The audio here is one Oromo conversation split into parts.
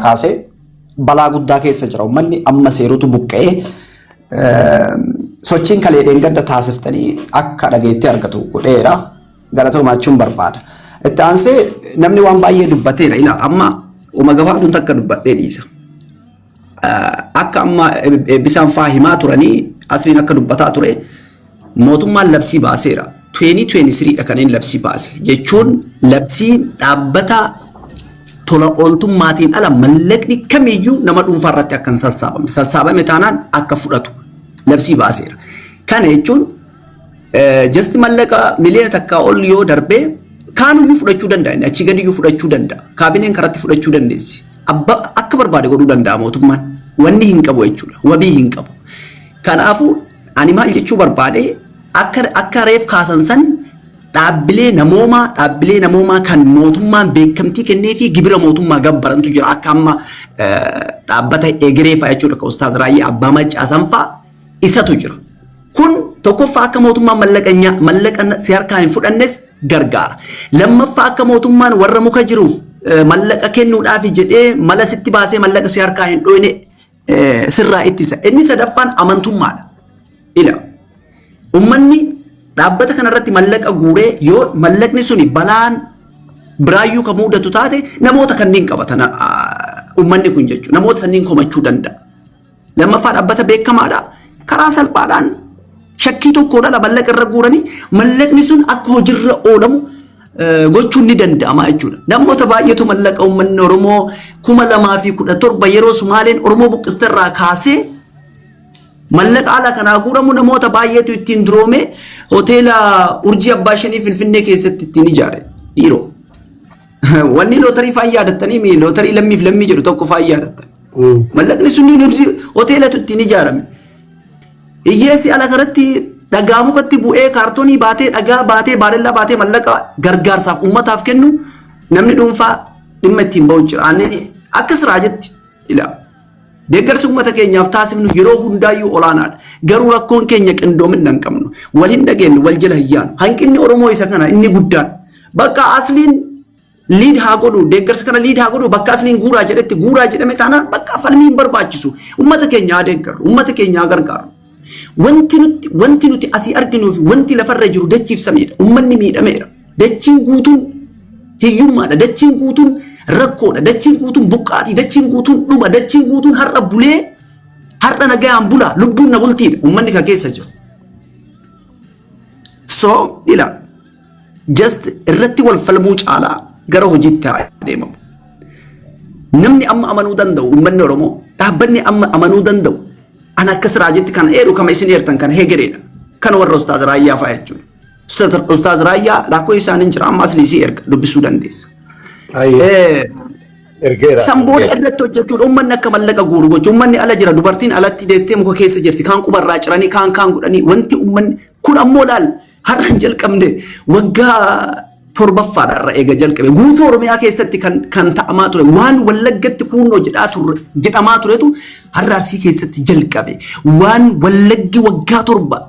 kaasee balaa guddaa keessa jira. Uummanni amma seerutu buqqa'ee sochiin kaleedhaan gadda taasiftanii akka dhageetti argatu godheera. Galatoomachuun barbaada. Itti aansee namni waan baay'ee dubbateera. Ila amma uma gabaaduun takka dubbadhee dhiisa. Akka amma bisaan faa himaa turanii asliin akka dubbataa ture mootummaan labsii baaseera. 2023 kan inni labsii baase jechuun labsii dhaabbata tola ooltummaatiin ala mallaqni kamiyyuu nama dhuunfaa irratti akka hin sassaabamne. Sassaabame taanaan akka fudhatu labsii baaseera. Kana jechuun just mallaqa miliyoona takkaa ol yoo darbee kaanuyyuu fudhachuu danda'a. Achi gadiyyuu fudhachuu danda'a. Kaabineen karatti fudhachuu dandeessi. Akka barbaade godhuu danda'a mootummaan. Wanni hin qabu jechuudha. Wabii hin qabu. Kanaafuu ani maal jechuu barbaade akka reef kaasan san dhaabbilee namoomaa kan mootummaan beekamtii kennee fi gibira mootummaa gabbarantu jira. Akka amma dhaabbata egeree fa'aa jechuudha. Akka Ustaaz Raayyaa Abbaa Maccaasan fa'aa isatu jira. Kun tokkoffaa akka mootummaan mallaqa si harkaan hin fudhannes gargaara. Lammaffaa akka mootummaan warra muka jiruuf mallaqa kennuudhaaf jedhee mala sitti baasee mallaqa si harkaan hin dhoyne sirraa ittisa. Inni sadaffaan amantummaadha. Ila ummanni dhaabbata kanarratti mallaqa guuree yoo mallaqni suni balaan biraayyuu kan mudatu taate namoota kanneen qabatan ummanni kun jechuudha. Namoota sanniin komachuu danda'a. Lammaffaa dhaabbata beekamaadha. Karaa salphaadhaan shakkii tokkodhaan mallaqa irra guuranii mallaqni sun akka hojiirra oolamu gochuun ni danda'ama jechuudha. Namoota baay'eetu mallaqa uummanni Oromoo 2017 yeroo Sumaaleen Oromoo buqqistarraa kaasee mallaqa ala kanaa guuramu namoota baay'eetu ittiin duroome hoteela Urjii Abbaa Shanii Finfinnee keessatti ittiin ijaare dhiiroo. Wanni lootarii fa'aa yaadattanii lootarii lammiif lammii jedhu tokko fa'aa yaadattan. Mallaqni sun hoteelatu ittiin ijaarame. Iyyeessi ala kanatti dhagaa mukatti bu'ee kaartoonii baatee dhagaa baatee baarellaa baatee mallaqa gargaarsaaf uummataaf kennu namni dhuunfaa dhimma ittiin ba'u jira. Akka siraa jetti ilaa. Deeggarsi uummata keenyaaf taasifnu yeroo hundaayyuu olaanaadha. Garuu rakkoon keenya qindoomina hin qabnu. Wal hin dhageenyu wal jala hin yaanu. Hanqinni Oromoo isa kana inni guddaan. Bakka asliin liid haa godhu deeggarsa kana liid haa godhu bakka asliin guuraa jedhetti guuraa jedhame taanaan bakka falmii hin barbaachisu. Uummata keenya haa deeggarru. Uummata keenya haa gargaaru. Wanti nuti asii arginuu fi wanti lafarra jiru dachiif samiidha. Uummanni miidhameera. Dachiin guutuun hiyyummaadha. Dachiin guutuun rakkoodha. Dachiin guutuun buqqaatii. Dachiin guutuun dhuma. Dachiin guutuun har'a bulee har'a nagayaan bulaa. Lubbuun na bultiidha. Uummanni kan keessa jiru. So ila just irratti wal falmuu caalaa gara hojiitti haa adeemamu. Namni amma amanuu danda'u uummanni Oromoo dhaabbanni amma amanuu danda'u. Ana akka siraa jetti kan eeru kama isin eertan kan hegereedha. Kan warra Ustaaz Raayyaa fa'aa jechuudha. Ustaaz Raayyaa lakkoo isaaniin jira amma asliisii erga dubbisuu dandeessa. Sambooda irratti hojjechuudha uummanni akka mallaqa guuru gochuu uummanni ala jira dubartiin alatti deettee muka keessa jirti kaan qubarraa ciranii kaan godhanii wanti uummanni kun ammoo laal har'a hin jalqabne waggaa torbaffaadha irra eega jalqabe guutuu Oromiyaa keessatti kan ta'amaa ture waan Wallaggatti kunnoo jedhamaa turetu har'a Arsii keessatti jalqabe waan Wallaggi waggaa torba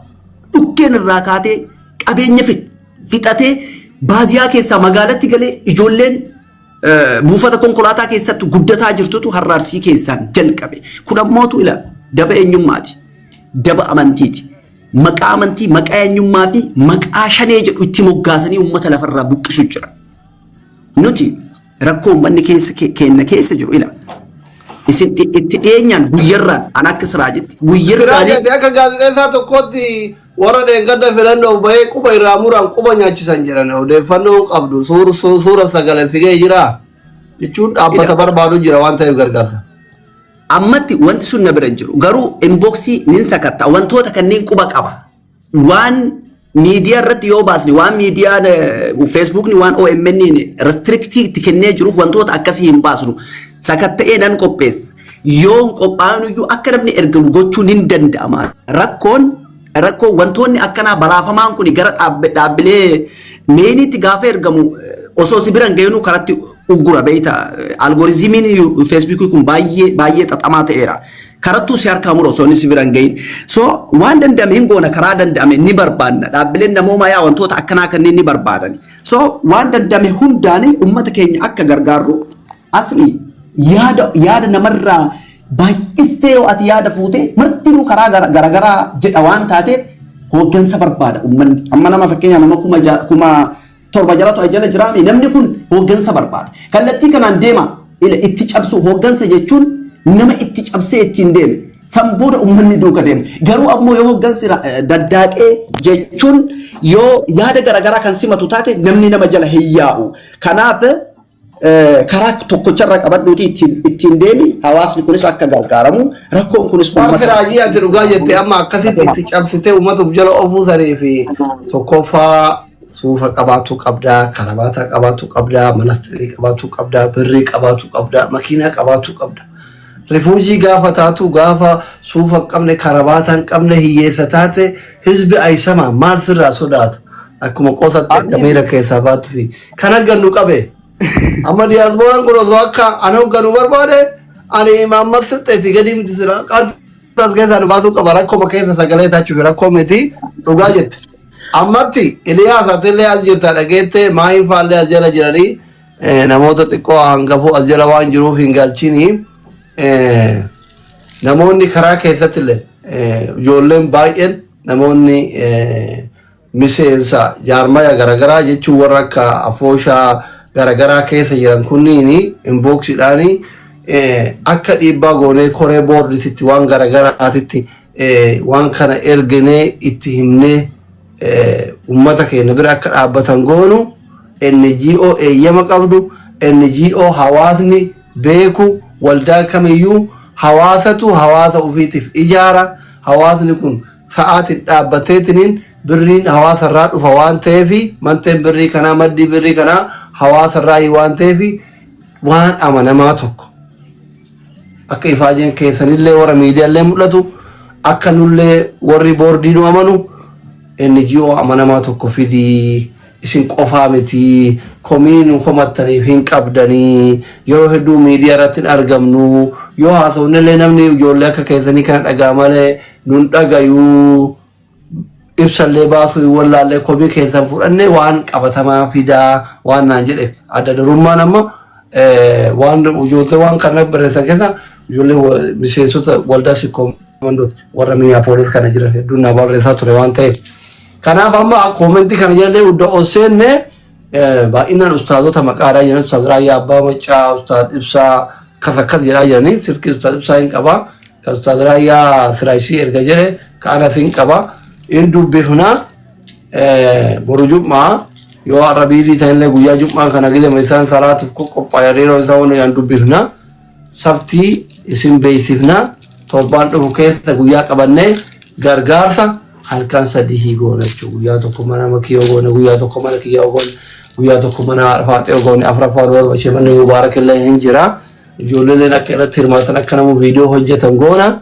dhukkeen irraa kaatee qabeenya fixatee baadiyyaa keessaa magaalatti galee ijoolleen buufata konkolaataa keessatti guddataa jirtutu har'a Arsii keessaan jalqabe kun ammootu ila daba eenyummaati daba amantiiti. Maqaa amantii maqaa eenyummaa fi maqaa shanee jedhu itti moggaasanii uummata lafarraa buqqisu jira. Nuti rakkoo uummanni keenya keessa jiru ila. Isin itti dhiyeenyaan guyyarraan an akka siraa jetti. Guyyarraan akka gaazexeessaa tokkotti warra dheengadda filannoo bahee quba irraa muraan quba nyaachisan jiran odeeffannoo qabdu suura sagalee sigee jira jechuun dhaabbata barbaadu jira waan ta'eef gargaarsa. Ammatti wanti sun na bira jiru garuu inboxii nin sakatta wantoota kanneen quba qaba waan miidiyaa irratti yoo baasne waan miidiyaan Facebook ni waan OMN restrictii itti kennee jiruuf wantoota akkasii hin baasnu sakatta'ee nan qopheessa yoo qophaa'uyyuu akka namni ergalu gochuun hin danda'ama rakkoon wantoonni akkanaa balaafamaan kun gara dhaabbilee meeniitti gaafa ergamu osoo si biran ga'inuu karatti uggura beeyta algoritmiin Facebook kun baay'ee xaxamaa ta'eera. Karattuu si harkaa mura osoo inni si biran gahin. So waan danda'ame hin goona karaa danda'ame ni barbaadna. Dhaabbileen namoomaa yaa wantoota akkanaa kanneen ni barbaadani. So waan danda'ame hundaanii uummata keenya akka gargaarru asli yaada namarraa baay'istee yoo ati yaada fuutee martinuu karaa garaagaraa jedha waan taateef hooggansa barbaada uummanni. Amma nama fakkeenya nama kuma torba jalatu ajjala jiraame namni kun hooggansa barbaada. Kallattii kanaan deema itti cabsu hooggansa jechuun nama itti cabsee ittiin deeme. San booda uummanni duuka deema. Garuu ammoo yoo hooggansi daddaaqee jechuun yoo yaada garaagaraa kan simatu taate namni nama jala hin yaa'u. Kanaaf karaa tokkocharra qabadhuuti ittiin deemi hawaasni kunis akka gargaaramu rakkoon kunis uummata raajii ati dhugaa jettee amma akkasitti itti cabsitee uummatuuf jala ofuu sanii fi tokkoffaa suufa qabaatu qabdaa, karabaata qabaatu qabdaa, manastirii qabaatu qabdaa, birrii qabaatu qabdaa, makiinaa qabaatu qabda. Rifuujii gaafa taatu gaafa suufa qabne karabaata hin qabne hiyyeessa taate hizbi aysama maal sirraa sodaata akkuma qosatti akka miira keessaa baatu fi kan haggannu qabe. Amma diyaaspooraan kun osoo akka ani hogganu barbaade ani imaammas sixxeeti gadi miti sira qarxas keessaa baasuu qaba rakkoo keessa sagalee taachuuf rakkoo miti dhugaa jette. Ammatti Iliyaas atillee as jirta dhageette maayin faallee as jala jiranii namoota xiqqoo hangafuu as jala waan jiruuf hin galchini. Namoonni karaa keessatti illee ijoolleen baay'een namoonni miseensa jaarmaya garaagaraa jechuun warra akka afooshaa garaagaraa keessa jiran kunniin inboksiidhaanii akka dhiibbaa goonee koree boordisitti waan garaagaraatitti waan kana erginee itti himnee uummata keenya bira akka dhaabbatan goonu NGO eeyyama qabdu NGO hawaasni beeku waldaa kamiyyuu hawaasatu hawaasa ofiitiif ijaara hawaasni kun sa'aatiin dhaabbateetiniin birriin hawaasarraa dhufa waan ta'eef manteen birrii kanaa maddii birrii kanaa hawaasarraa waan ta'eef waan amanamaa tokko akka ifaajeen keessanillee warra miidiyaallee mul'atu akka nullee warri boordii nu amanu NGO amanamaa tokko fidii isin qofaa miti komii nu komattaniif hin qabdanii yeroo hedduu miidiyaa irratti hin argamnu yoo haasofnellee namni ijoollee akka keessanii kana dhagaa malee nun dhagayuu ibsallee baasuu hin wallaallee komii keessan fudhannee waan qabatamaa fidaa waan naan jedhe adda durummaan amma waan ijoollee waan kana barreessan keessa ijoollee miseensota waldaa sikkoomandooti warra Minneapolis kana jiran hedduun na barreessaa ture waan ta'eef. Kanaaf amma koomentii kana jallee udda oseenne baay'inaan ustaazota maqaadhaa jiran ustaaz Raayyaa Abbaa Maccaa, ustaaz Ibsaa akkas jedhaa jiranii sirkii ustaaz Ibsaa hin qabaa kan ustaaz Raayyaa Siraayisii erga jedhe kaanas hin qabaa in dubbifnaa boru Jum'aa yoo har'a biizii ta'ellee guyyaa Jum'aa kana gidama isaan salaatuuf qophaa'an yeroo isaan waan dubbifnaa sabtii isin beeksifnaa torbaan dhufu keessa guyyaa qabannee gargaarsa halkan sadii goona jechuudha. Guyyaa tokko mana makiyoo goona, guyyaa tokko mana kiyyoo goona, guyyaa tokko mana faaxee goona, afuraffaan warra bashee manni mubaarak illee hin jira. Ijoolleen akka irratti hirmaatan akka nama viidiyoo hojjetan goona.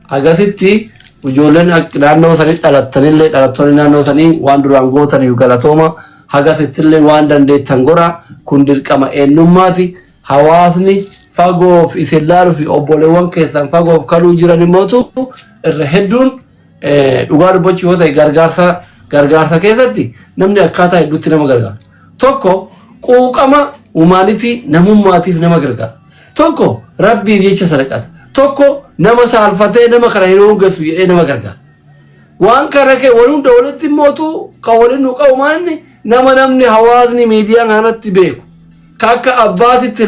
Agasitti ijoolleen naannoo sanii dhalattanillee dhalattoonni naannoo sanii waan duraan gootaniif galatooma. Hagasittillee waan dandeettan godha. Kun dirqama eenyummaati. Hawaasni fagoof isin laaluu fi obboleewwan keessan fagoof kaluu jiran immoo irra hedduun dhugaa dubbachuu yoo ta'e gargaarsa keessatti namni akkaataa hedduutti nama gargaara. Tokko quuqama uumanitii namummaatiif nama gargaara. Tokko rabbiif jecha sadaqata. Tokko nama saalfatee nama kana hin hooggansu jedhee nama gargaara. Waan kana kee wal hunda walitti mootu kan waliin nu qabu maanni nama namni hawaasni miidiyaa kanatti beeku. Ka akka abbaatitti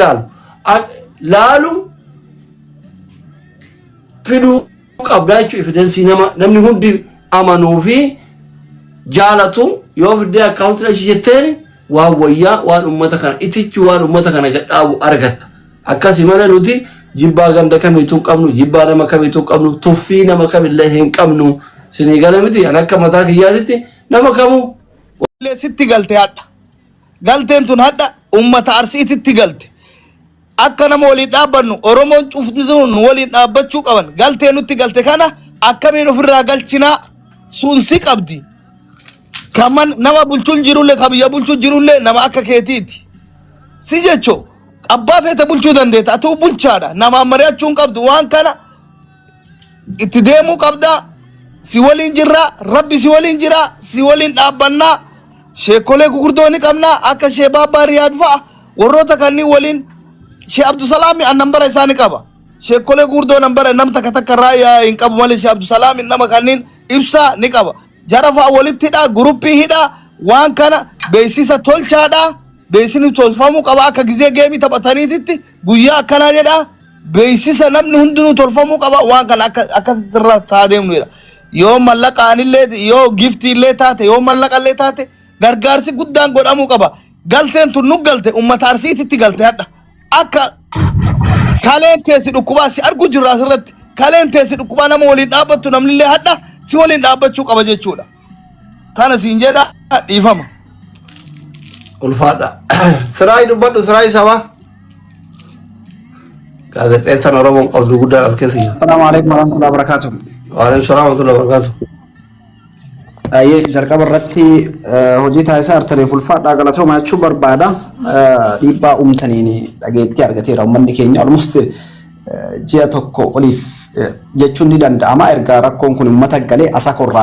laalu fiduu qabdaa jechuun evidensii namni hundi amanuu fi jaalatu yoo fiddee akkaawuntii achi jetteen waan wayyaa waan uummata kana itichuu waan uummata kana gadhaabu argatta. Akkasii malee nuti jibbaa ganda kamiituu hin qabnu jibbaa nama kamiituu hin qabnu tuffii nama kamillee hin qabnu sinii gala miti an akka mataa kiyyaatitti nama kamuu. Sitti galte hadha galteen tun hadha uummata arsiititti galte. Akka nama waliin dhaabbannu Oromoon cufni sun waliin dhaabbachuu qaban galtee nutti galte kana akkamiin ofirraa galchinaa sunsi qabdi. Kaman nama bulchuun jirullee kabiyya bulchuun jirullee nama akka keetiiti. Si jechoo abbaa feete bulchuu dandeetta atuu bulchaadha nama mari'achuun qabdu waan kana itti deemuu qabda. Si waliin jirra rabbi si waliin jira si waliin dhaabbannaa sheekolee gurguddoo ni qabnaa akka shee Baabbaa Riyaad fa'a warroota kanneen waliin Sheikh Abdul Salam an nambara isani qaba. Sheikh Kole Gurdo nambara nam takka raya in qabu male Sheikh Abdul Salam nama kanin ibsa ni qaba. Jarafa walitti da gruppi hida waan kana beesisa tolchaadha. Beesini tolfamu qaba akka gizee geemi taphataniititti guyyaa akkana jedha. Beesisa namni hundinuu tolfamu qaba waan kana akka sirra taadeemnu jedha. Yoo mallaqaanillee yoo giftiillee taate yoo mallaqallee taate gargaarsi guddaan godhamuu qaba. Galteen tun nu galte ummata Arsiititti galte hadha. Akka kaleen teessi dhukkubaa si argu jirra asirratti. Kaleen teessi dhukkubaa nama waliin dhaabbattu namnillee hadha si waliin dhaabbachuu qaba jechuudha. Kana siin jedha dhiifama. Ulfaadha. Siraa dubbadhu siraa sabaa. Gaazexeessaan Oromoon qabdu guddaa as keessa jira. Assalaamu alaikum warahmatullahi wabarakatuh. Waalaikum salaam warahmatullahi wabarakatuh. Jalqaba irratti hojii taasisaa artaniif ulfaadhaa galatooma jechuu barbaada. Dhiibbaa uumtaniin dhageettii argateera uummanni keenya almost ji'a tokko oliif jechuun ni danda'ama erga rakkoon kun uummata galee asa korraa